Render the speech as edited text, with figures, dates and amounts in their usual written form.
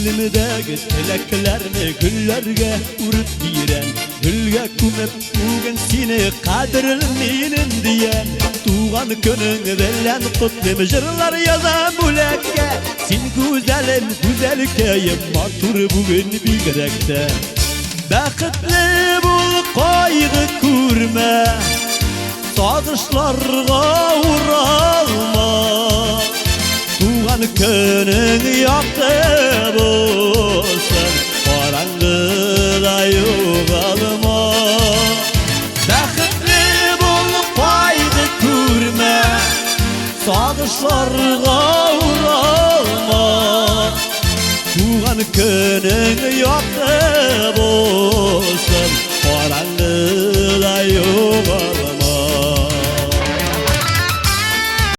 Dilimdeki tileklerini güllerge urup giren, gülge kumep bugün seni kadrilminin diyen. Tuğan könün veren kutlim jırlar yazan bulekke. Sen güzelim güzelkeyim matur bugün bigrekte. Bakıtlı bul kaygı kurma, sağışlarga uğralma. Tuğan könün yaktı bolsun, karanlığa yoğalma. Bakıtlı bul kaygı kurma, sağışlarga uğralma. Tuğan könün yaktı bolsun,